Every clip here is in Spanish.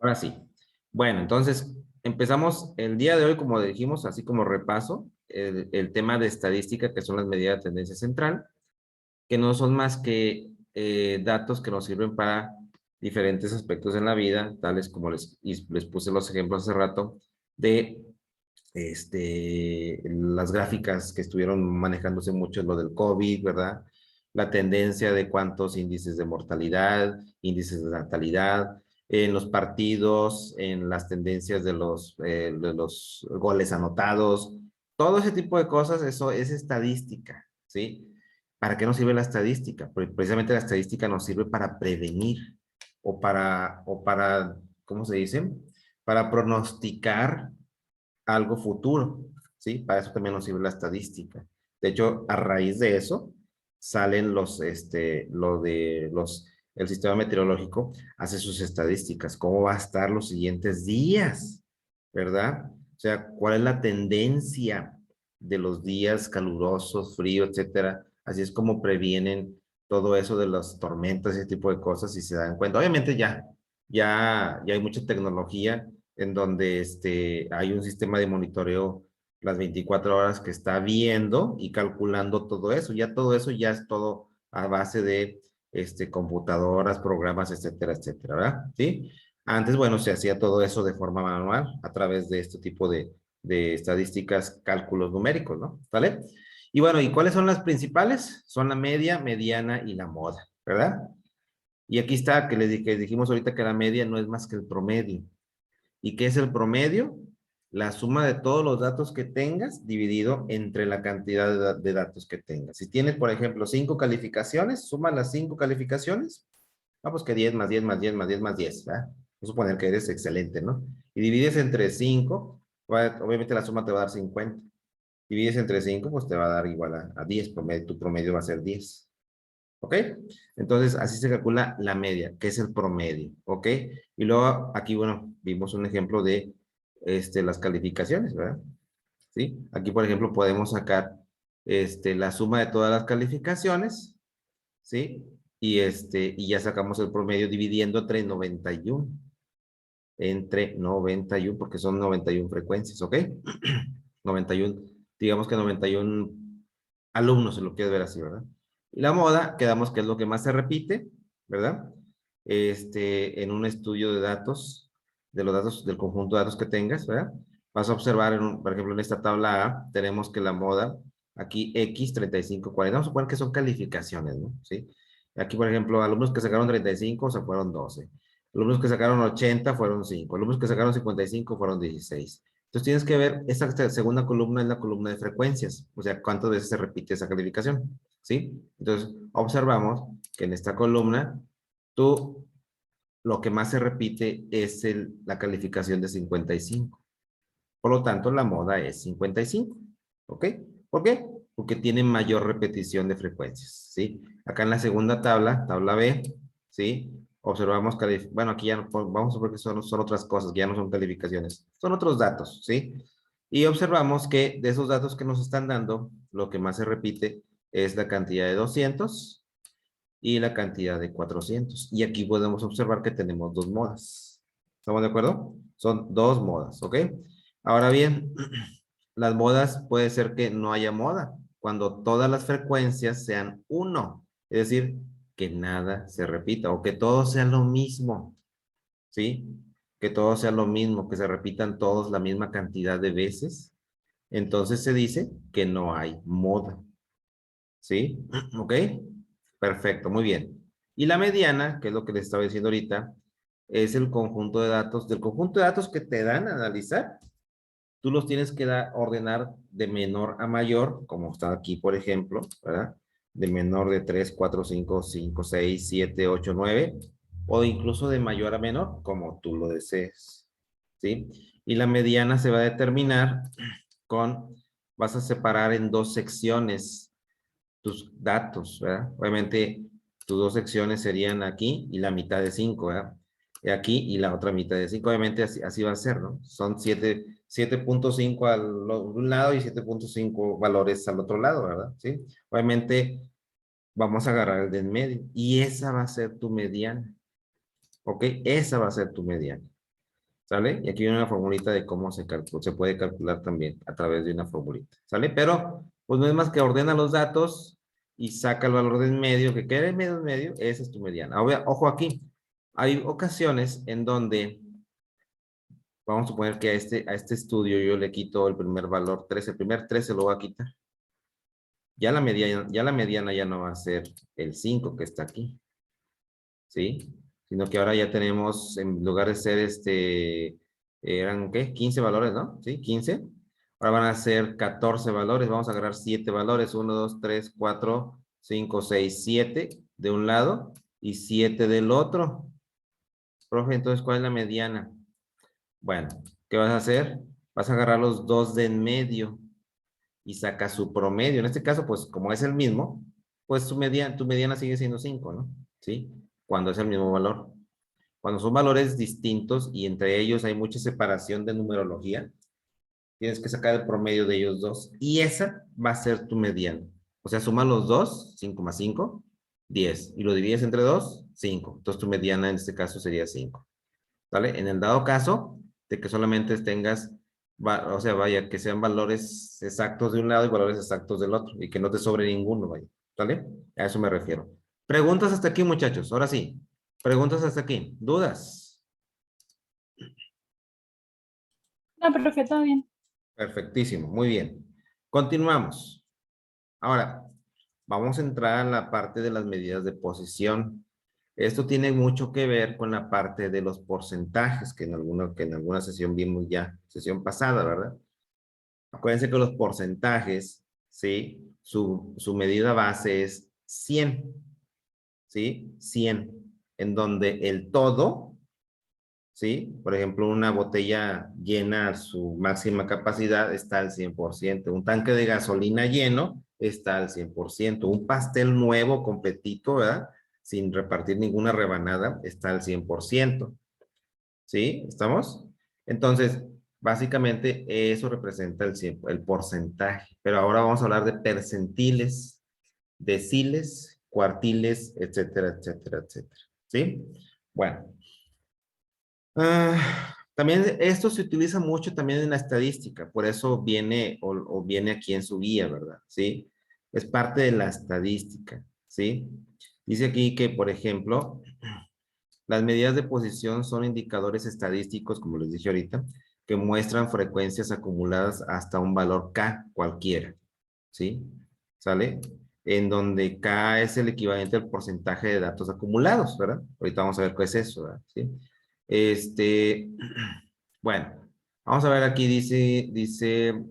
Ahora sí. Bueno, entonces empezamos el día de hoy, como dijimos, así como repaso, el tema de estadística, que son las medidas de tendencia central, que no son más que datos que nos sirven para diferentes aspectos en la vida, tales como les puse los ejemplos hace rato, de las gráficas que estuvieron manejándose mucho, lo del COVID, ¿verdad? La tendencia de cuántos índices de mortalidad, índices de natalidad, en los partidos, en las tendencias de los goles anotados, todo ese tipo de cosas, eso es estadística, ¿sí? ¿Para qué nos sirve la estadística? Precisamente la estadística nos sirve para prevenir o para, ¿cómo se dice? Para pronosticar algo futuro, ¿sí? Para eso también nos sirve la estadística. De hecho, a raíz de eso, salen el sistema meteorológico hace sus estadísticas, cómo va a estar los siguientes días, ¿verdad? O sea, cuál es la tendencia de los días calurosos, fríos, etcétera. Así es como previenen todo eso de las tormentas, ese tipo de cosas, y se dan cuenta. Obviamente ya hay mucha tecnología en donde hay un sistema de monitoreo las 24 horas que está viendo y calculando todo eso. Ya todo eso ya es todo a base de computadoras, programas, etcétera, etcétera, ¿verdad? ¿Sí? Antes, bueno, se hacía todo eso de forma manual a través de este tipo de estadísticas, cálculos numéricos, ¿no? ¿Vale? Y bueno, ¿y cuáles son las principales? Son la media, mediana y la moda, ¿verdad? Y aquí está, que dijimos ahorita que la media no es más que el promedio. ¿Y qué es el promedio? La suma de todos los datos que tengas dividido entre la cantidad de datos que tengas. Si tienes, por ejemplo, 5 calificaciones, suma las 5 calificaciones. Vamos que 10 más 10 más 10 más 10 más 10, ¿verdad? Vamos a suponer que eres excelente, ¿no? Y divides entre 5, obviamente la suma te va a dar 50. Divides entre 5, pues te va a dar igual a 10, tu promedio va a ser 10. ¿Ok? Entonces, así se calcula la media, que es el promedio, ¿ok? Y luego aquí, bueno, vimos un ejemplo de las calificaciones, ¿verdad? ¿Sí? Aquí, por ejemplo, podemos sacar la suma de todas las calificaciones, ¿sí? Y ya sacamos el promedio dividiendo entre 91, porque son 91 frecuencias, ¿ok? 91, digamos que 91 alumnos, se lo quieres ver así, ¿verdad? Y la moda, quedamos que es lo que más se repite, ¿verdad? En un estudio de datos, de los datos, del conjunto de datos que tengas, ¿verdad? Vas a observar, por ejemplo, en esta tabla A, tenemos que la moda, aquí X, 35, 40, vamos a suponer que son calificaciones, ¿no? ¿Sí? Aquí, por ejemplo, alumnos que sacaron 35, o sea, fueron 12. Alumnos que sacaron 80 fueron 5. Alumnos que sacaron 55 fueron 16. Entonces tienes que ver, esta segunda columna es la columna de frecuencias, o sea, cuántas veces se repite esa calificación, ¿sí? Entonces, observamos que en esta columna, tú, lo que más se repite es la calificación de 55. Por lo tanto, la moda es 55, ¿ok? ¿Por qué? Porque tiene mayor repetición de frecuencias, ¿sí? Acá en la segunda tabla, tabla B, ¿sí? Observamos, bueno, aquí ya vamos a ver que son otras cosas, que ya no son calificaciones, son otros datos, ¿sí? Y observamos que de esos datos que nos están dando, lo que más se repite es la cantidad de 200 y la cantidad de 400. Y aquí podemos observar que tenemos dos modas. ¿Estamos de acuerdo? Son dos modas, ¿ok? Ahora bien, las modas puede ser que no haya moda cuando todas las frecuencias sean uno. Es decir, que nada se repita o que todo sea lo mismo, ¿sí? Que todo sea lo mismo, que se repitan todos la misma cantidad de veces. Entonces se dice que no hay moda, ¿sí? ¿Ok? Perfecto, muy bien. Y la mediana, que es lo que les estaba diciendo ahorita, es el conjunto de datos, del conjunto de datos que te dan a analizar, tú los tienes que ordenar de menor a mayor, como está aquí, por ejemplo, ¿verdad? De menor de 3, 4, 5, 5, 6, 7, 8, 9, o incluso de mayor a menor, como tú lo desees, ¿sí? Y la mediana se va a determinar vas a separar en dos secciones tus datos, ¿verdad? Obviamente, tus dos secciones serían aquí y la mitad de 5, ¿verdad? Y aquí y la otra mitad de 5. Obviamente así va a ser, ¿no? Son 7.5 un lado y 7.5 valores al otro lado, ¿verdad? ¿Sí? Obviamente vamos a agarrar el de en medio y esa va a ser tu mediana, ¿ok? Esa va a ser tu mediana. ¿Sale? Y aquí viene una formulita de cómo se puede calcular también a través de una formulita, ¿sale? Pero, pues no es más que ordena los datos y saca el valor del medio, que quede en medio, esa es tu mediana. Ahora, ojo aquí, hay ocasiones en donde, vamos a suponer que a este estudio yo le quito el primer valor 3, el primer 3 se lo voy a quitar. Ya la mediana ya no va a ser el 5 que está aquí, ¿sí? Sino que ahora ya tenemos, en lugar de ser eran, ¿qué? 15 valores, ¿no? ¿Sí? 15. Ahora van a ser 14 valores. Vamos a agarrar 7 valores. 1, 2, 3, 4, 5, 6, 7 de un lado y 7 del otro. Profe, entonces, ¿cuál es la mediana? Bueno, ¿qué vas a hacer? Vas a agarrar los dos de en medio y saca su promedio. En este caso, pues, como es el mismo, pues tu mediana sigue siendo 5, ¿no? ¿Sí? Cuando es el mismo valor. Cuando son valores distintos y entre ellos hay mucha separación de numerología, tienes que sacar el promedio de ellos dos y esa va a ser tu mediana. O sea, suma los dos, 5 más 5, 10. Y lo divides entre 2, 5. Entonces tu mediana en este caso sería 5. ¿Vale? En el dado caso de que solamente tengas, o sea, vaya, que sean valores exactos de un lado y valores exactos del otro y que no te sobre ninguno, vaya. ¿Vale? A eso me refiero. Preguntas hasta aquí, muchachos. Ahora sí. Preguntas hasta aquí. ¿Dudas? No, profe, todo bien. Perfectísimo, muy bien. Continuamos. Ahora, vamos a entrar a la parte de las medidas de posición. Esto tiene mucho que ver con la parte de los porcentajes que en alguna sesión vimos ya, sesión pasada, ¿verdad? Acuérdense que los porcentajes, ¿sí? Su medida base es 100, ¿sí? 100, en donde el todo, ¿sí? Por ejemplo, una botella llena a su máxima capacidad está al 100%. Un tanque de gasolina lleno está al 100%. Un pastel nuevo, completito, ¿verdad? Sin repartir ninguna rebanada, está al 100%. ¿Sí? ¿Estamos? Entonces, básicamente eso representa el porcentaje. Pero ahora vamos a hablar de percentiles, deciles, cuartiles, etcétera, etcétera, etcétera. ¿Sí? Bueno. También esto se utiliza mucho también en la estadística, por eso viene o viene aquí en su guía, ¿verdad? ¿Sí? Es parte de la estadística, ¿sí? Dice aquí que, por ejemplo, las medidas de posición son indicadores estadísticos, como les dije ahorita, que muestran frecuencias acumuladas hasta un valor K cualquiera, ¿sí? ¿Sale? En donde K es el equivalente al porcentaje de datos acumulados, ¿verdad? Ahorita vamos a ver qué es eso, ¿verdad? ¿Sí? Este, bueno, vamos a ver aquí, dice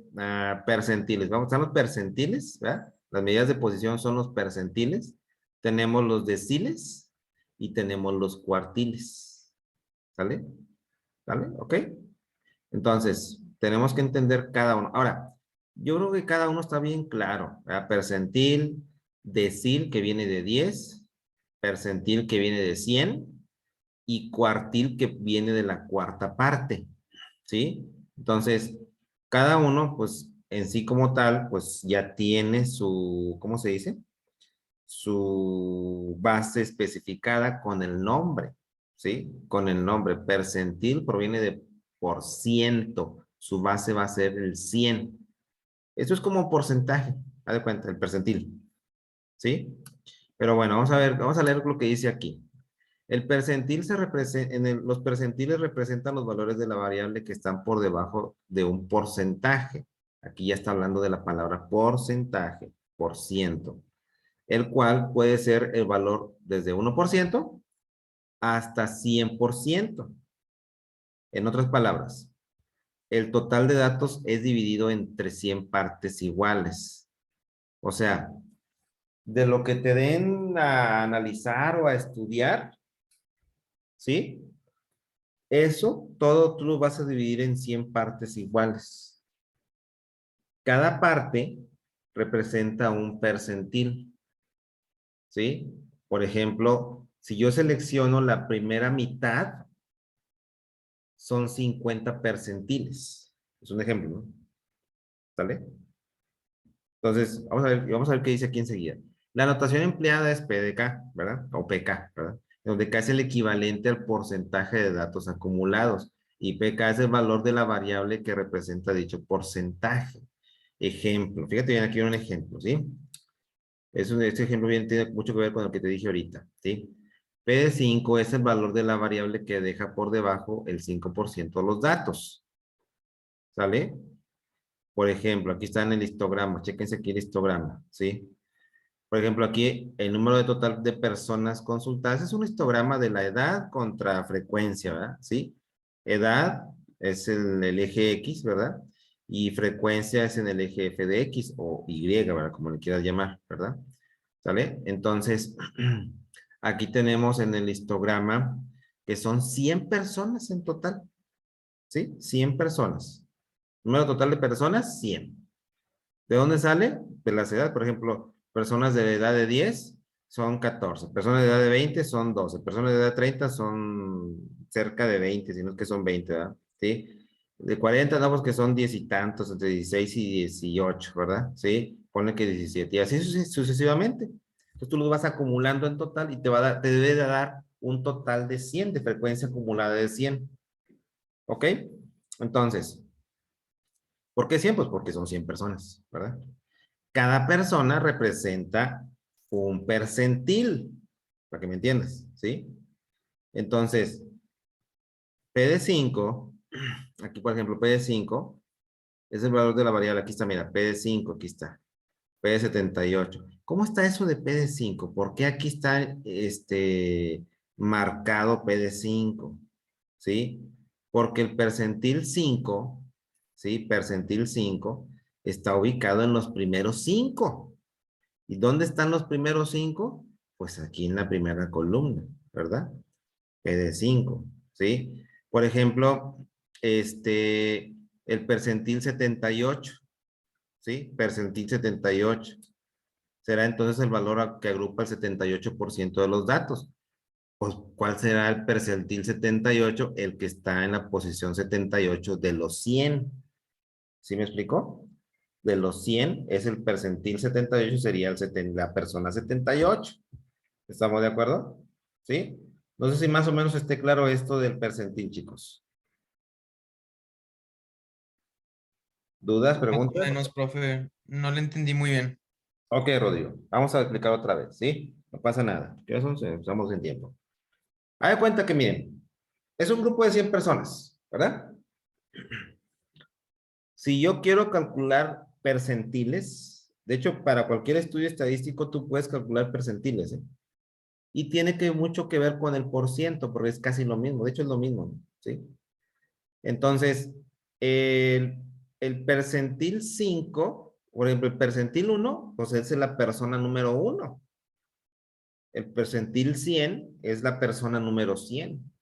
percentiles. Están los percentiles, ¿verdad? Las medidas de posición son los percentiles. Tenemos los deciles y tenemos los cuartiles. ¿Sale? ¿Sale? ¿Ok? Entonces, tenemos que entender cada uno. Ahora, yo creo que cada uno está bien claro, ¿verdad? Percentil, decil que viene de 10, percentil que viene de 100 y cuartil que viene de la cuarta parte, ¿sí? Entonces, cada uno, pues, en sí como tal, pues ya tiene su, ¿cómo se dice? Su base especificada con el nombre, ¿sí? Con el nombre. Percentil proviene de por ciento. Su base va a ser el 100. Eso es como porcentaje, haz de cuenta, el percentil, ¿sí? Pero bueno, vamos a leer lo que dice aquí. El percentil se representa, los percentiles representan los valores de la variable que están por debajo de un porcentaje. Aquí ya está hablando de la palabra porcentaje, por ciento, el cual puede ser el valor desde 1% hasta 100%. En otras palabras, el total de datos es dividido entre 100 partes iguales. O sea, de lo que te den a analizar o a estudiar, ¿sí? Eso, todo tú lo vas a dividir en 100 partes iguales. Cada parte representa un percentil, ¿sí? Por ejemplo, si yo selecciono la primera mitad, son 50 percentiles. Es un ejemplo, ¿no? ¿Sale? Entonces, vamos a ver qué dice aquí enseguida. La notación empleada es PDK, ¿verdad? O PK, ¿verdad? Donde K es el equivalente al porcentaje de datos acumulados. Y PK es el valor de la variable que representa dicho porcentaje. Ejemplo, fíjate bien, aquí un ejemplo, ¿sí? Este ejemplo bien tiene mucho que ver con lo que te dije ahorita, ¿sí? P de 5 es el valor de la variable que deja por debajo el 5% de los datos, ¿sale? Por ejemplo, aquí está en el histograma, chéquense aquí el histograma, ¿sí? Por ejemplo, aquí el número de total de personas consultadas es un histograma de la edad contra frecuencia, ¿verdad? ¿Sí? Edad es el eje X, ¿verdad? Y frecuencia es en el eje F de X o Y, ¿verdad? Como le quieras llamar, ¿verdad? ¿Sale? Entonces, aquí tenemos en el histograma que son 100 personas en total, ¿sí? 100 personas. Número total de personas, 100. ¿De dónde sale? De las edades, por ejemplo, personas de edad de 10 son 14, personas de edad de 20 son 12, personas de edad de 30 son cerca de 20, si no es que son 20, ¿verdad? ¿Sí? De 40, no, pues que son 10 y tantos, entre 16 y 18, ¿verdad? ¿Sí? Ponle que 17, y así sucesivamente. Entonces tú los vas acumulando en total y te va a dar, te debe de dar un total de 100, de frecuencia acumulada de 100. ¿Ok? Entonces, ¿por qué 100? Pues porque son 100 personas, ¿verdad? Cada persona representa un percentil, para que me entiendas, ¿sí? Entonces, P de 5, aquí por ejemplo, P de 5 es el valor de la variable, aquí está, mira, P de 5, aquí está, P de 78. ¿Cómo está eso de P de 5? ¿Por qué aquí está marcado P de 5? ¿Sí? Porque el percentil 5, ¿sí? Percentil 5 está ubicado en los primeros 5. ¿Y dónde están los primeros 5? Pues aquí en la primera columna, ¿verdad? P de 5, ¿sí? Por ejemplo, el percentil 78, ¿sí? Percentil 78. Será entonces el valor que agrupa el 78% de los datos. Pues, ¿cuál será el percentil 78? El que está en la posición 78 de los 100. ¿Sí me explicó? De los 100 es el percentil 78, sería la persona 78. ¿Estamos de acuerdo? ¿Sí? No sé si más o menos esté claro esto del percentil, chicos. ¿Dudas, Más o preguntas? menos, profe, no le entendí muy bien. Ok, Rodrigo. Vamos a explicar otra vez, ¿sí? No pasa nada. Que eso estamos en tiempo. Haz de cuenta que, miren, es un grupo de 100 personas, ¿verdad? Si yo quiero calcular percentiles, de hecho, para cualquier estudio estadístico tú puedes calcular percentiles, ¿eh? Y tiene mucho que ver con el por ciento, porque es casi lo mismo. De hecho, es lo mismo, ¿sí? Entonces, el, el percentil 5, por ejemplo, el percentil 1, pues es la persona número 1. El percentil 100 es la persona número 100.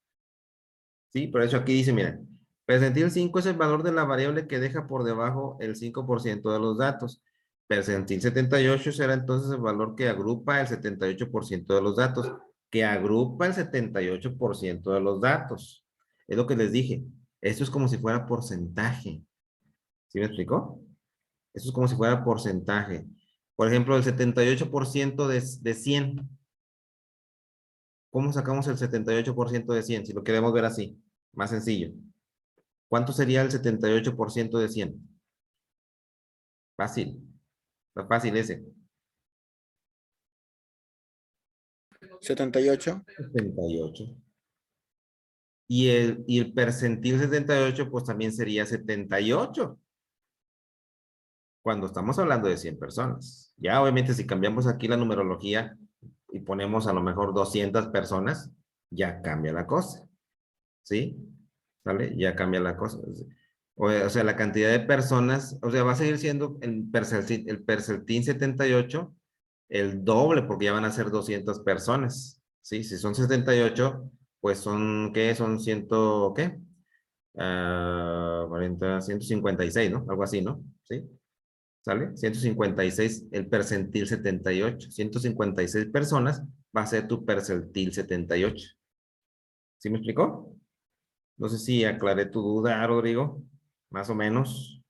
¿Sí? Por eso aquí dice, mira, percentil 5 es el valor de la variable que deja por debajo el 5% de los datos. Percentil 78 será entonces el valor que agrupa el 78% de los datos. Que agrupa el 78% de los datos. Es lo que les dije. Esto es como si fuera porcentaje. ¿Sí me explicó? Esto es como si fuera porcentaje. Por ejemplo, el 78% de 100. ¿Cómo sacamos el 78% de 100? Si lo queremos ver así. Más sencillo. ¿Cuánto sería el 78% de 100? Fácil. Está fácil ese. 78. 78. Y el percentil 78, pues también sería 78. Cuando estamos hablando de 100 personas. Ya obviamente si cambiamos aquí la numerología y ponemos a lo mejor 200 personas, ya cambia la cosa. ¿Sí? ¿Sale? Ya cambia la cosa. O sea, la cantidad de personas, o sea, va a seguir siendo el percentil 78 el doble, porque ya van a ser 200 personas. ¿Sí? Si son 78 pues son, ¿qué? Son 100, ¿qué? 40, 156, ¿no? Algo así, ¿no? ¿Sí? ¿Sale? 156 el percentil 78. 156 personas va a ser tu percentil 78. ¿Sí me explicó? No sé si aclaré tu duda, Rodrigo. Más o menos.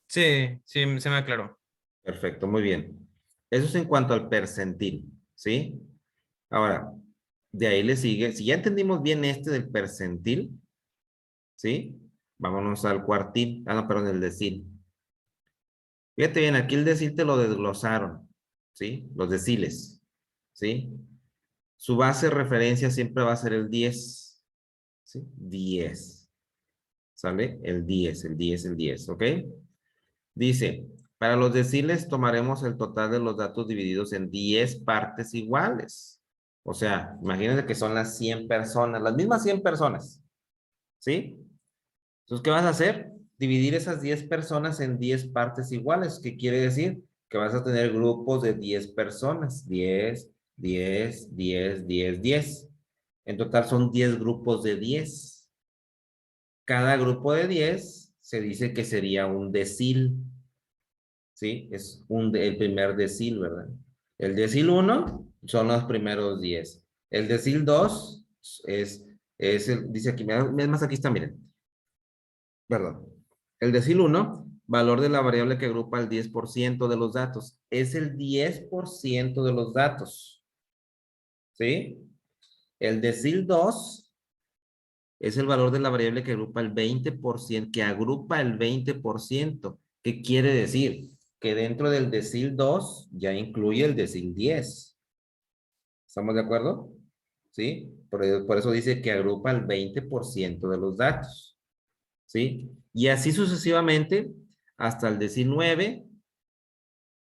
Sí, sí, se me aclaró. Perfecto, muy bien. Eso es en cuanto al percentil, ¿sí? Ahora, de ahí le sigue, si ya entendimos bien este del percentil, ¿sí? Vámonos al cuartil. Ah, no, perdón, el decil. Fíjate bien, aquí el decil te lo desglosaron, ¿sí? Los deciles, ¿sí? Su base de referencia siempre va a ser el 10, ¿sí? 10, ¿sale? El 10, el 10, el 10, ¿ok? Dice, para los deciles tomaremos el total de los datos divididos en 10 partes iguales. O sea, imagínense que son las 100 personas, las mismas 100 personas, ¿sí? Entonces, ¿qué vas a hacer? Dividir esas 10 personas en 10 partes iguales. ¿Qué quiere decir? Que vas a tener grupos de 10 personas. 10, 10, 10, 10, 10. En total son 10 grupos de 10. Cada grupo de 10 se dice que sería un decil. ¿Sí? Es el primer decil, ¿verdad? El decil 1 son los primeros 10. El decil 2 dice aquí, es más, aquí está, miren. Perdón. El decil 1, valor de la variable que agrupa el 10% de los datos. Es el 10% de los datos. ¿Sí? El decil 2 es el valor de la variable que agrupa el 20%, que agrupa el 20%. ¿Qué quiere decir? Que dentro del decil 2 ya incluye el decil 10. ¿Estamos de acuerdo? ¿Sí? Por eso dice que agrupa el 20% de los datos. ¿Sí? Y así sucesivamente hasta el decil 9,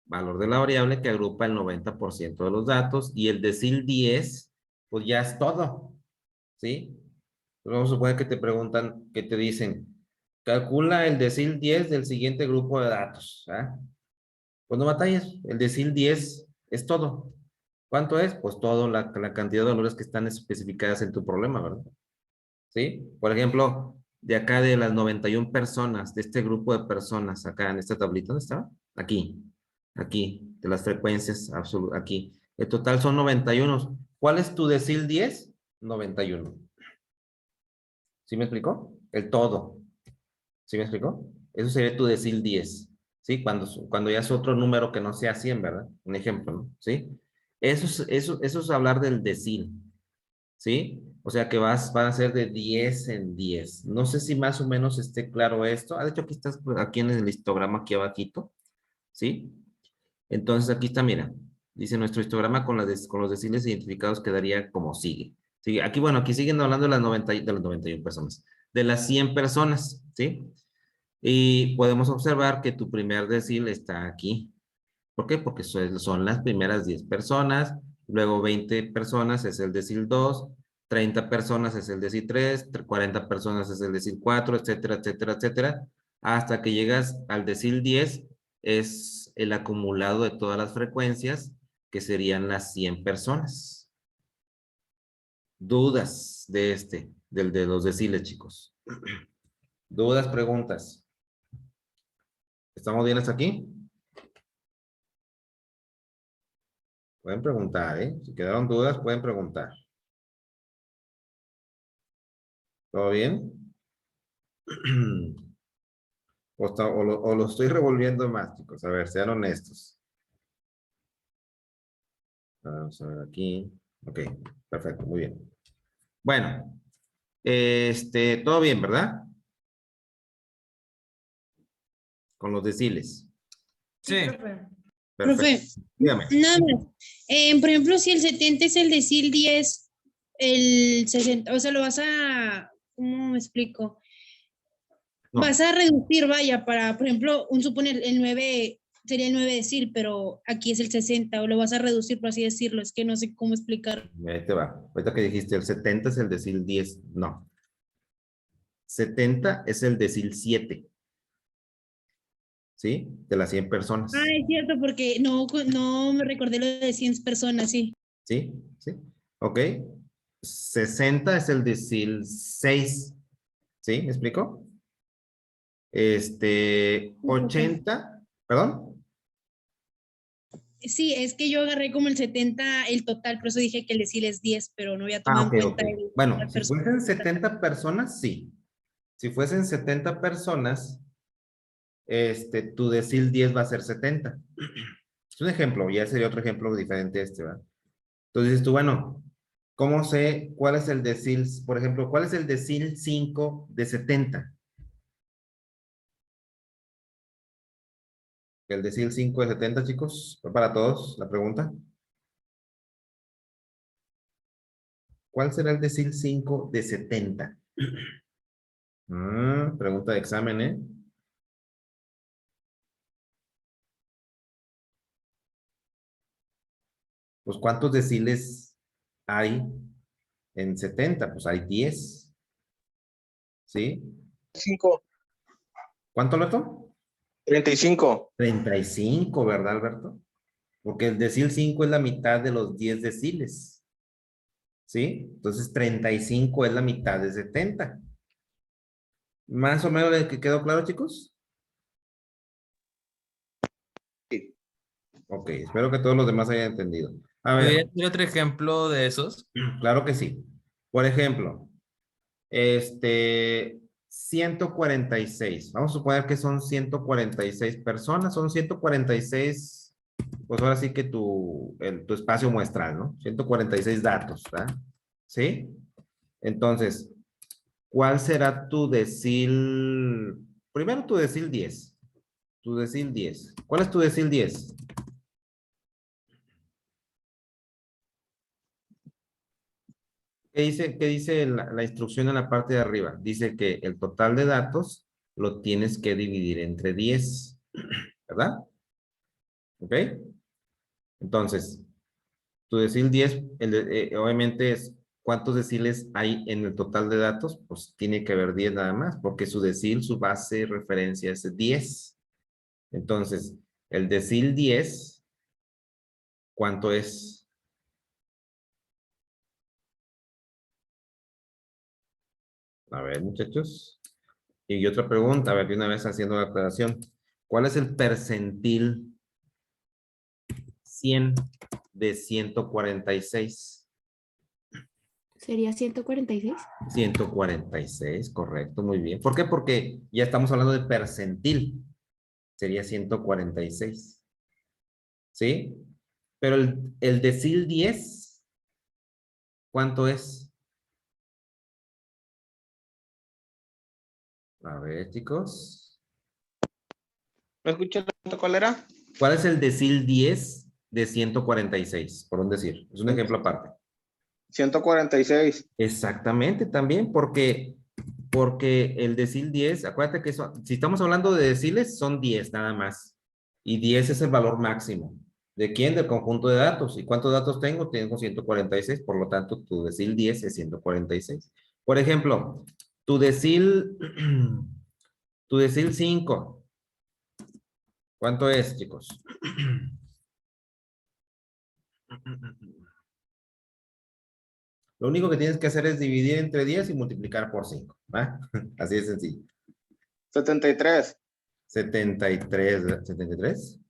valor de la variable que agrupa el 90% de los datos, y el decil 10, pues ya es todo, ¿sí? Entonces vamos a suponer que te preguntan, que te dicen, calcula el decil 10 del siguiente grupo de datos, ¿ah? Pues no batallas, el decil 10 es todo. ¿Cuánto es? Pues todo, la cantidad de valores que están especificadas en tu problema, ¿verdad? ¿Sí? Por ejemplo, de acá de las 91 personas, de este grupo de personas, acá en esta tablita, ¿dónde está? Aquí, de las frecuencias, aquí. El total son 91. ¿Cuál es tu decil 10? 91. ¿Sí me explicó? El todo. ¿Sí me explicó? Eso sería tu decil 10. ¿Sí? Cuando ya es otro número que no sea 100, ¿verdad? Un ejemplo, ¿no? ¿Sí? Eso es hablar del decil. ¿Sí? O sea que van a ser de 10 en 10. No sé si más o menos esté claro esto. Ah, de hecho, aquí estás, aquí en el histograma, aquí abajito. ¿Sí? Entonces, aquí está, mira. Dice, nuestro histograma con los deciles identificados quedaría como sigue. ¿Sí? Aquí, bueno, aquí siguen hablando de de las 91 personas. De las 100 personas, ¿sí? Y podemos observar que tu primer decil está aquí. ¿Por qué? Porque son las primeras 10 personas, luego 20 personas es el decil 2, 30 personas es el decil 3, 40 personas es el decil 4, etcétera, etcétera, etcétera, hasta que llegas al decil 10, es el acumulado de todas las frecuencias, que serían las 100 personas. Dudas del de los deciles, chicos. Dudas, preguntas. ¿Estamos bien hasta aquí? Pueden preguntar, ¿eh? Si quedaron dudas, pueden preguntar. ¿Todo bien? O lo estoy revolviendo más, chicos. A ver, sean honestos. Vamos a ver aquí. Ok, perfecto, muy bien. Bueno, todo bien, ¿verdad? Con los deciles. Sí, Perfecto. Profe, Dígame. nada más. Por ejemplo, si el 70 es el decil 10, el 60, o sea, lo vas a, ¿cómo me explico? No, Vas a reducir, vaya, para, por ejemplo, suponer el 9 sería el 9 decil, pero aquí es el 60, o lo vas a reducir, por así decirlo, es que no sé cómo explicar. ahí te va. Ahorita que dijiste el 70 es el decil 10. No. 70 es el decil 7. ¿Sí? De las 100 personas. Ah, es cierto, porque no me recordé lo de 100 personas, sí. ¿Sí? ¿Sí? Ok. 60 es el decil 6. ¿Sí? ¿Me explico? 80, perdón. Sí, es que yo agarré como el 70 el total, por eso dije que el decil es 10, pero no había Ah, tomado ok, en ok. cuenta el Bueno, la si persona. fuesen 70 personas, sí. Si fuesen 70 personas, tu decil 10 va a ser 70. Es un ejemplo, ya sería otro ejemplo diferente a este, ¿verdad? Entonces dices tú, bueno, ¿Cómo sé cuál es el decil, por ejemplo, cuál es el decil 5 de 70? El decil 5 de 70, chicos, ¿fue para todos la pregunta? ¿Cuál será el decil 5 de 70? Pregunta de examen, ¿eh? Pues, ¿cuántos deciles hay en 70? Pues hay 10. ¿Sí? 5, ¿Cuánto, Alberto? 35. 35, ¿verdad, Alberto? Porque el decil 5 es la mitad de los 10 deciles. ¿Sí? Entonces 35 es la mitad de 70. ¿Más o menos le quedó claro, chicos? Sí. Ok, espero que todos los demás hayan entendido. A ¿Podría ver, hacer otro ejemplo de esos? claro que sí. Por ejemplo, 146. Vamos a suponer que son 146 personas. Son 146, pues ahora sí que tu espacio muestral, ¿no? 146 datos, ¿verdad? ¿Sí? Entonces, ¿cuál será tu decil? Primero tu decil 10. Tu decil 10. ¿Cuál es tu decil 10? ¿Qué dice la instrucción en la parte de arriba? Dice que el total de datos lo tienes que dividir entre 10, ¿verdad? ¿Ok? Entonces, tu decil 10, obviamente es cuántos deciles hay en el total de datos, pues tiene que haber 10 nada más, porque su decil, su base de referencia es 10. Entonces, el decil 10, ¿cuánto es? A ver, muchachos. Y otra pregunta, a ver, de una vez haciendo la aclaración. ¿Cuál es el percentil 100 de 146? ¿Sería 146? 146, correcto, muy bien. ¿Por qué? Porque ya estamos hablando de percentil. Sería 146. ¿Sí? Pero el decil 10, ¿cuánto es? A ver, chicos. ¿Me escuchas cuál era? ¿Cuál es el decil 10 de 146? Por un decir. Es un ejemplo aparte. 146. Exactamente, también, porque el decil 10, acuérdate que si estamos hablando de deciles, son 10 nada más. Y 10 es el valor máximo. ¿De quién? Del conjunto de datos. ¿Y cuántos datos tengo? Tengo 146, por lo tanto, tu decil 10 es 146. Por ejemplo, tu decil, tu decil 5. ¿Cuánto es, chicos? Lo único que tienes que hacer es dividir entre 10 y multiplicar por 5. ¿Va? Así de sencillo. 73. 73, ¿verdad? 73.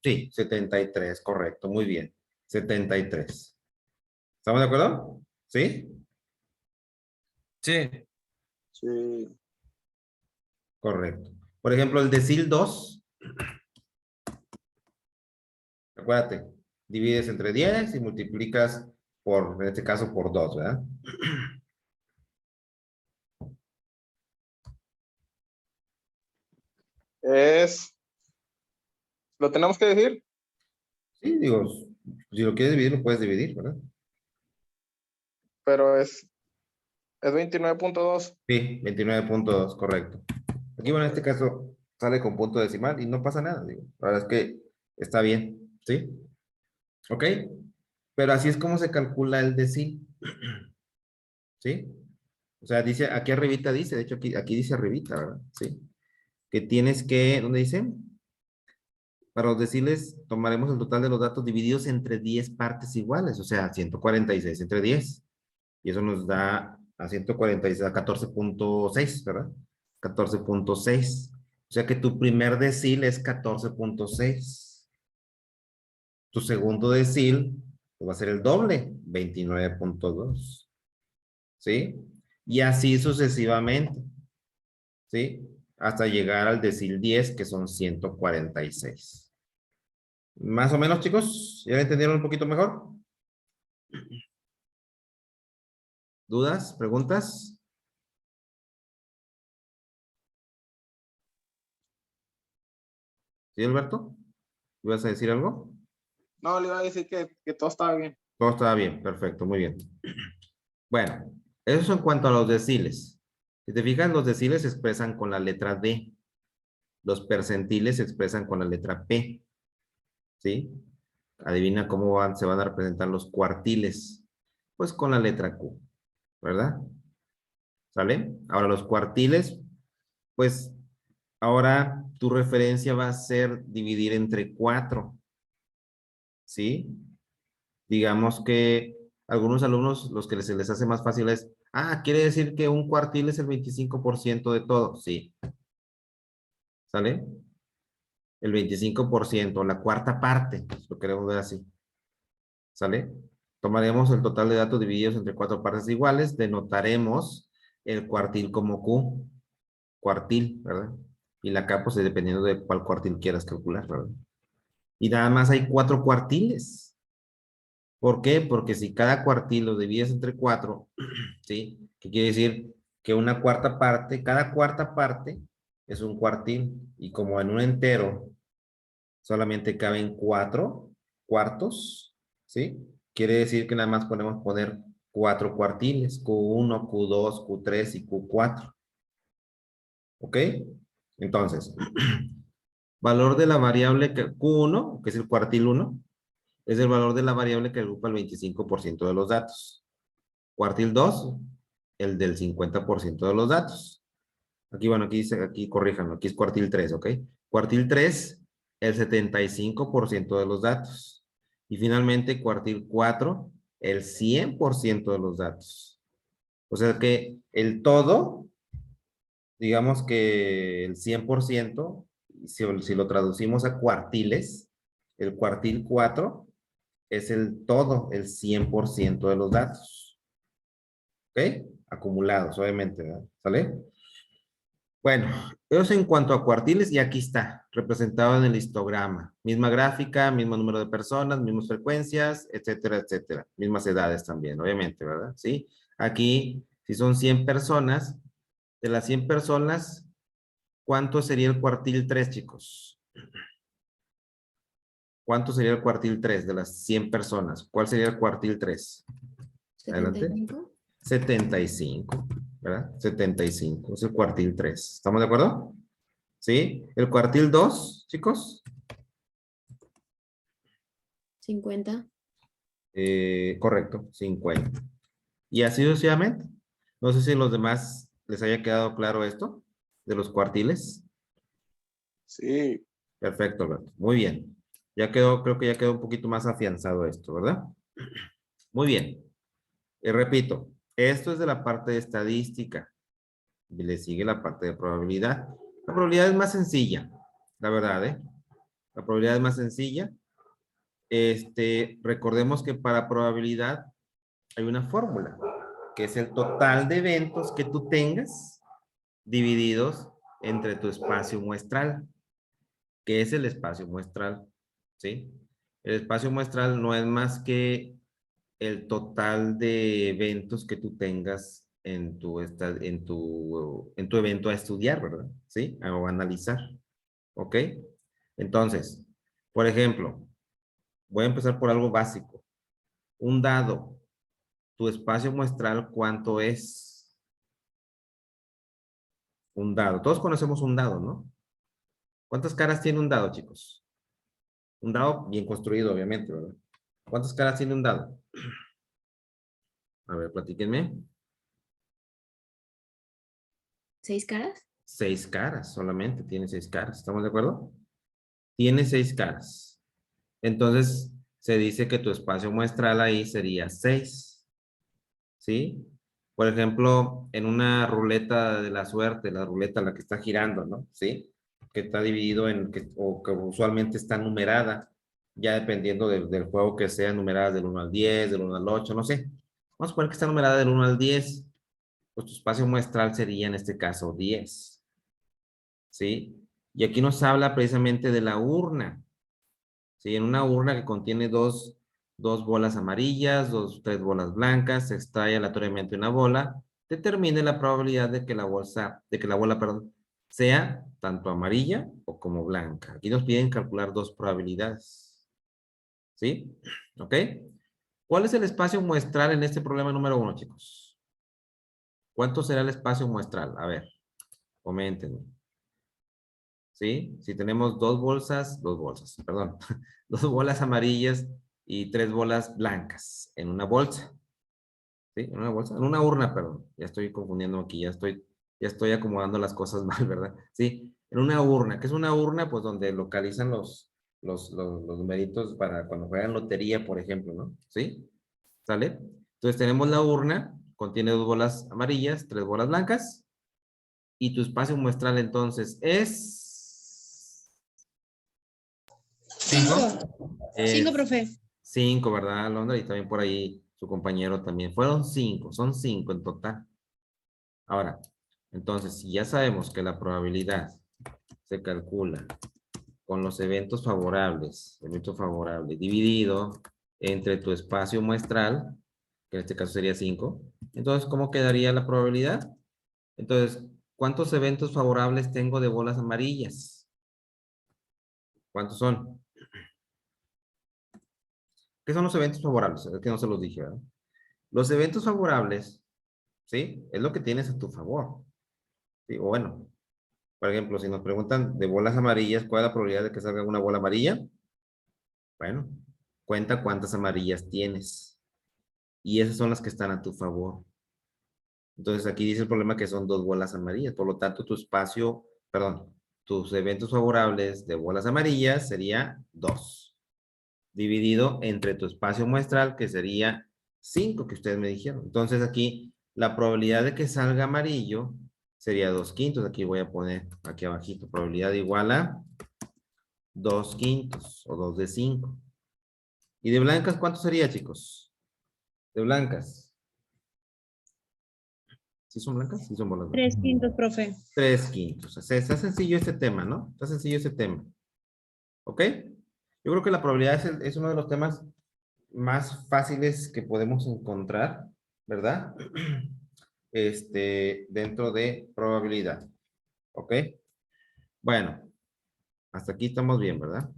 Sí, 73, correcto, muy bien. 73. ¿Estamos de acuerdo? ¿Sí? Sí. Sí. Correcto. Por ejemplo, el decil 2, acuérdate, divides entre 10 y multiplicas por, en este caso, por 2, ¿verdad? ¿Lo tenemos que decir? Sí, digo, si lo quieres dividir, lo puedes dividir, ¿verdad? Pero es 29.2. Sí, 29.2, correcto. Aquí, bueno, en este caso sale con punto decimal y no pasa nada, digo. La verdad es que está bien, ¿sí? ¿Ok? Pero así es como se calcula el decil. ¿Sí? O sea, dice, aquí arribita dice, de hecho aquí dice arribita, ¿verdad? Sí. Que tienes que, ¿dónde dice? Para los deciles, tomaremos el total de los datos divididos entre 10 partes iguales, o sea, 146 entre 10. Y eso nos da a 146, a 14.6, ¿verdad? 14.6. O sea que tu primer decil es 14.6. Tu segundo decil pues, va a ser el doble, 29.2. ¿Sí? Y así sucesivamente. ¿Sí? Hasta llegar al decil 10, que son 146. Más o menos, chicos, ¿ya entendieron un poquito mejor? ¿Dudas? ¿Preguntas? ¿Sí, Alberto? ¿Ibas a decir algo? No, le iba a decir que todo estaba bien. Todo estaba bien, perfecto, muy bien. Bueno, eso es en cuanto a los deciles. Si te fijas, los deciles se expresan con la letra D. Los percentiles se expresan con la letra P. ¿Sí? Adivina cómo se van a representar los cuartiles. Pues con la letra Q, ¿verdad? ¿Sale? Ahora los cuartiles, pues ahora tu referencia va a ser dividir entre 4. ¿Sí? Digamos que algunos alumnos, los que se les hace más fácil es, quiere decir que un cuartil es el 25% de todo. Sí. ¿Sale? El 25%, la cuarta parte, lo queremos ver así. ¿Sale? Tomaremos el total de datos divididos entre 4 partes iguales, denotaremos el cuartil como Q, cuartil, ¿verdad? Y la K, pues dependiendo de cuál cuartil quieras calcular, ¿verdad? Y nada más hay 4 cuartiles. ¿Por qué? Porque si cada cuartil lo divides entre 4, ¿sí? ¿Qué quiere decir? Que una cuarta parte, cada cuarta parte es un cuartil. Y como en un entero solamente caben 4 cuartos, ¿sí? Quiere decir que nada más podemos poner 4 cuartiles, Q1, Q2, Q3 y Q4. ¿Ok? Entonces, valor de la variable Q1, que es el cuartil 1, es el valor de la variable que agrupa el 25% de los datos. Cuartil 2, el del 50% de los datos. Aquí, bueno, aquí dice, aquí corríjanlo, aquí es cuartil 3, ¿ok? Cuartil 3, el 75% de los datos. Y finalmente, cuartil 4, el 100% de los datos. O sea que el todo, digamos que el 100%, si lo traducimos a cuartiles, el cuartil 4 es el todo, el 100% de los datos. ¿Ok? Acumulados, obviamente, ¿verdad? ¿Sale? Bueno, eso en cuanto a cuartiles, y aquí está, representado en el histograma. Misma gráfica, mismo número de personas, mismas frecuencias, etcétera, etcétera. Mismas edades también, obviamente, ¿verdad? ¿Sí? Aquí, si son 100 personas, de las 100 personas, ¿cuánto sería el cuartil 3, chicos? ¿Cuánto sería el cuartil 3 de las 100 personas? ¿Cuál sería el cuartil 3? Adelante. 75. 75, ¿verdad? 75, es el cuartil 3. ¿Estamos de acuerdo? ¿Sí? El cuartil 2, chicos. 50. Correcto, 50. Y así sucesivamente. No sé si a los demás les haya quedado claro esto de los cuartiles. Sí. Perfecto, Alberto. Muy bien. Ya quedó, creo que ya quedó un poquito más afianzado esto, ¿verdad? Muy bien. Y repito, esto es de la parte de estadística. Y le sigue la parte de probabilidad. La probabilidad es más sencilla, la verdad, ¿eh? La probabilidad es más sencilla. Recordemos que para probabilidad hay una fórmula, que es el total de eventos que tú tengas divididos entre tu espacio muestral. ¿Qué es el espacio muestral? ¿Sí? El espacio muestral no es más que el total de eventos que tú tengas en tu evento a estudiar, ¿verdad? ¿Sí? O a analizar. ¿Ok? Entonces, por ejemplo, voy a empezar por algo básico. Un dado, tu espacio muestral, ¿cuánto es? Un dado. Todos conocemos un dado, ¿no? ¿Cuántas caras tiene un dado, chicos? Un dado bien construido, obviamente, ¿verdad? ¿Cuántas caras tiene un dado? A ver, platíquenme. 6 caras. 6 caras, solamente tiene 6 caras. ¿Estamos de acuerdo? Tiene 6 caras. Entonces, se dice que tu espacio muestral ahí sería 6. ¿Sí? Por ejemplo, en una ruleta de la suerte, la ruleta la que está girando, ¿no? ¿Sí? Que está dividido o que usualmente está numerada, ya dependiendo del juego que sea, numerada del 1 al 10, del 1 al 8, no sé. Vamos a poner que está numerada del 1 al 10. Pues tu espacio muestral sería en este caso 10. ¿Sí? Y aquí nos habla precisamente de la urna. ¿Sí? En una urna que contiene dos 2 bolas amarillas, 3 bolas blancas, se extrae aleatoriamente una bola, determine la probabilidad de que la bola, perdón, sea tanto amarilla o como blanca. Aquí nos piden calcular 2 probabilidades. ¿Sí? ¿Ok? ¿Cuál es el espacio muestral en este problema número 1, chicos? ¿Cuánto será el espacio muestral? A ver, comenten. ¿Sí? Si tenemos dos bolsas, perdón, 2 bolas amarillas y 3 bolas blancas en una bolsa. ¿Sí? En una bolsa, en una urna, perdón. Ya estoy confundiendo aquí, ya estoy acomodando las cosas mal, ¿verdad? Sí, en una urna. ¿Qué es una urna? Pues donde localizan los numeritos para cuando juegan lotería, por ejemplo, ¿no? ¿Sí? ¿Sale? Entonces tenemos la urna, contiene 2 bolas amarillas, 3 bolas blancas, y tu espacio muestral entonces es 5. 5, profe. 5, ¿verdad, Alondra? Y también por ahí su compañero también. Fueron 5, son 5 en total. Ahora, entonces, si ya sabemos que la probabilidad se calcula con los eventos favorables, evento favorable, dividido entre tu espacio muestral, que en este caso sería 5, entonces, ¿cómo quedaría la probabilidad? Entonces, ¿cuántos eventos favorables tengo de bolas amarillas? ¿Cuántos son? ¿Qué son los eventos favorables? Es que no se los dije, ¿verdad? Los eventos favorables, ¿sí? Es lo que tienes a tu favor. ¿Sí? O bueno, por ejemplo, si nos preguntan de bolas amarillas, ¿cuál es la probabilidad de que salga una bola amarilla? Bueno, cuenta cuántas amarillas tienes. Y esas son las que están a tu favor. Entonces aquí dice el problema que son 2 bolas amarillas. Por lo tanto, tus eventos favorables de bolas amarillas sería 2. Dividido entre tu espacio muestral, que sería 5, que ustedes me dijeron. Entonces aquí la probabilidad de que salga amarillo sería 2/5. Aquí voy a poner aquí abajito. Probabilidad igual a 2/5 o 2 de 5. ¿Y de blancas cuánto sería, chicos? De blancas. ¿Sí son blancas? Sí son bolas blancas. 3/5, profe. 3/5. O sea, está sencillo este tema, ¿no? Está sencillo este tema. ¿Ok? Yo creo que la probabilidad es uno de los temas más fáciles que podemos encontrar, ¿verdad? Dentro de probabilidad. ¿Ok? Bueno, hasta aquí estamos bien, ¿verdad?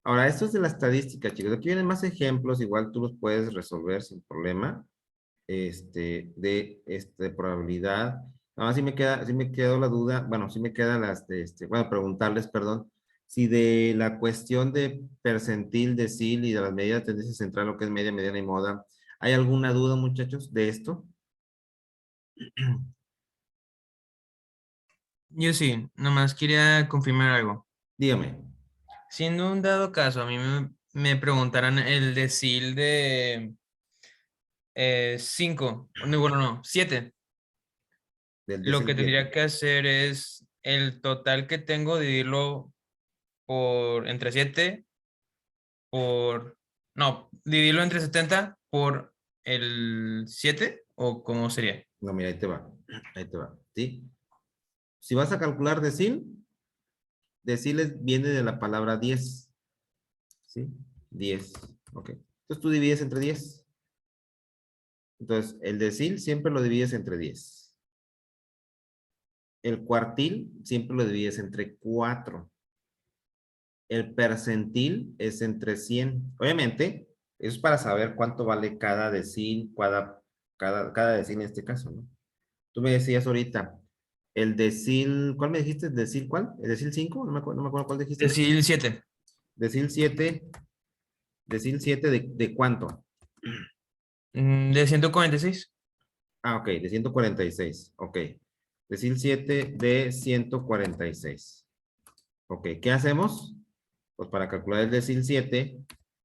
Ahora, esto es de la estadística, chicos. Aquí vienen más ejemplos, igual tú los puedes resolver sin problema. De probabilidad. Nada más sí me quedó la duda, bueno, sí me queda bueno, preguntarles, perdón, si de la cuestión de percentil, decil y de las medidas de tendencia central, lo que es media, mediana y moda, ¿hay alguna duda, muchachos, de esto? Yo sí, nomás quería confirmar algo. Dígame. Siendo un dado caso, a mí me preguntaran el decil de 5, bueno, no, 7. Del Lo decil que tendría 7. que hacer es el total que tengo, dividirlo entre 7 no, dividirlo entre 70 por el 7, o cómo sería. No, mira, ahí te va, ¿sí? Si vas a calcular deciles viene de la palabra 10, ¿sí? 10, ok. Entonces tú divides entre 10. Entonces, el decil siempre lo divides entre 10. El cuartil siempre lo divides entre 4. El percentil es entre 100. Obviamente, eso es para saber cuánto vale cada decil, cada decil en este caso, ¿no? Tú me decías ahorita, el decil, ¿cuál me dijiste? ¿El decil cuál? ¿El decil 5? No me acuerdo cuál dijiste. Decil 7. Decil 7. Decil 7 de cuánto? De 146. Ah, ok, de 146. Ok. Decil 7 de 146. Ok, ¿qué hacemos? Pues para calcular el decil 7,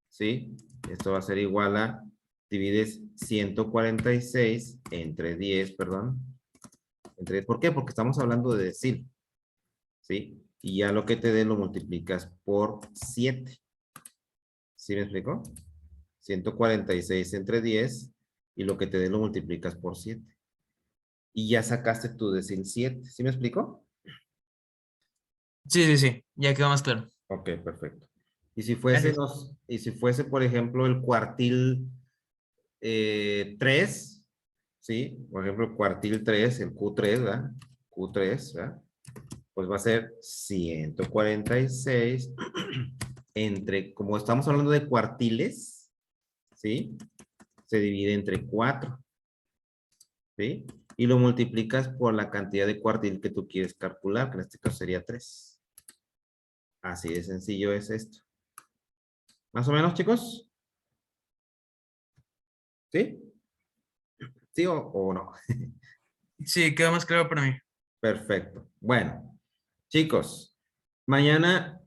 ¿sí? Esto va a ser igual a, divides 146 entre 10, perdón. ¿Por qué? Porque estamos hablando de decil, ¿sí? Y ya lo que te dé lo multiplicas por 7. ¿Sí me explico? 146 entre 10 y lo que te dé lo multiplicas por 7. Y ya sacaste tu decil 7. ¿Sí me explico? Sí, ya quedó más claro. Ok, perfecto. Y si fuese, Gracias. y si fuese, por ejemplo, el cuartil 3, ¿sí? Por ejemplo, el cuartil 3, el Q3, ¿verdad? Q3, ¿verdad? Pues va a ser 146 entre, como estamos hablando de cuartiles, ¿sí? Se divide entre 4, ¿sí? Y lo multiplicas por la cantidad de cuartil que tú quieres calcular, que en este caso sería 3. Así de sencillo es esto. ¿Más o menos, chicos? ¿Sí? ¿Sí o no? Sí, queda más claro para mí. Perfecto. Bueno, chicos, mañana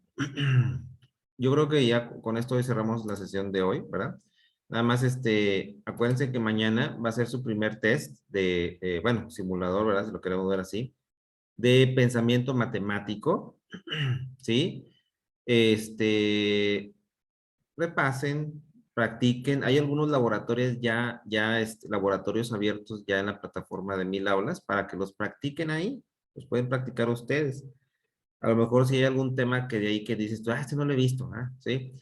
yo creo que ya con esto hoy cerramos la sesión de hoy, ¿verdad? Nada más, acuérdense que mañana va a ser su primer test de, bueno, simulador, ¿verdad? Si lo queremos ver así, de pensamiento matemático, ¿sí? Repasen, practiquen. Hay algunos laboratorios laboratorios abiertos ya en la plataforma de 1000 aulas para que los practiquen ahí. Los pueden practicar ustedes. A lo mejor si hay algún tema que de ahí que dices tú, este no lo he visto, ¿sí?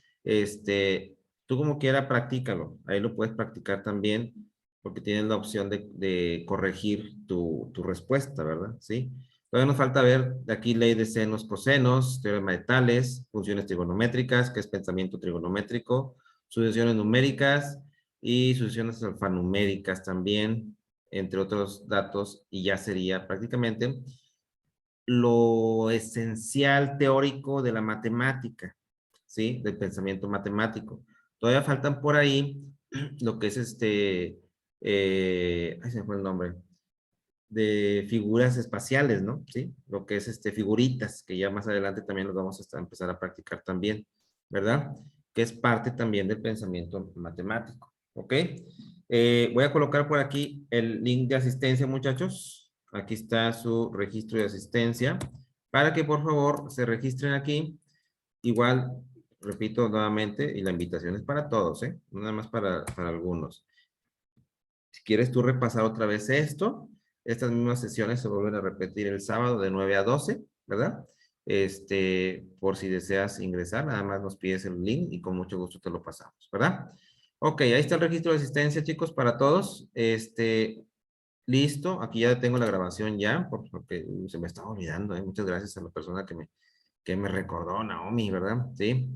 Tú como quiera, practícalo. Ahí lo puedes practicar también porque tienes la opción de corregir tu respuesta, ¿verdad? ¿Sí? Todavía nos falta ver de aquí ley de senos, cosenos, teorema de Tales, funciones trigonométricas, que es pensamiento trigonométrico, sucesiones numéricas y sucesiones alfanuméricas también, entre otros datos, y ya sería prácticamente lo esencial teórico de la matemática, ¿sí? Del pensamiento matemático. Todavía faltan por ahí lo que es ay, se me fue el nombre, de figuras espaciales, ¿no? Sí, lo que es figuritas, que ya más adelante también los vamos a empezar a practicar también, ¿verdad? Que es parte también del pensamiento matemático, ¿ok? Voy a colocar por aquí el link de asistencia, muchachos. Aquí está su registro de asistencia, para que por favor se registren aquí. Igual, repito nuevamente, y la invitación es para todos, ¿eh? No nada más para algunos. Si quieres tú repasar otra vez esto, estas mismas sesiones se vuelven a repetir el sábado de 9 a 12, ¿verdad? Por si deseas ingresar, nada más nos pides el link y con mucho gusto te lo pasamos, ¿verdad? Ok, ahí está el registro de asistencia, chicos, para todos. Listo, aquí ya tengo la grabación ya, porque se me estaba olvidando, ¿eh? Muchas gracias a la persona que me recordó, Naomi, ¿verdad? Sí.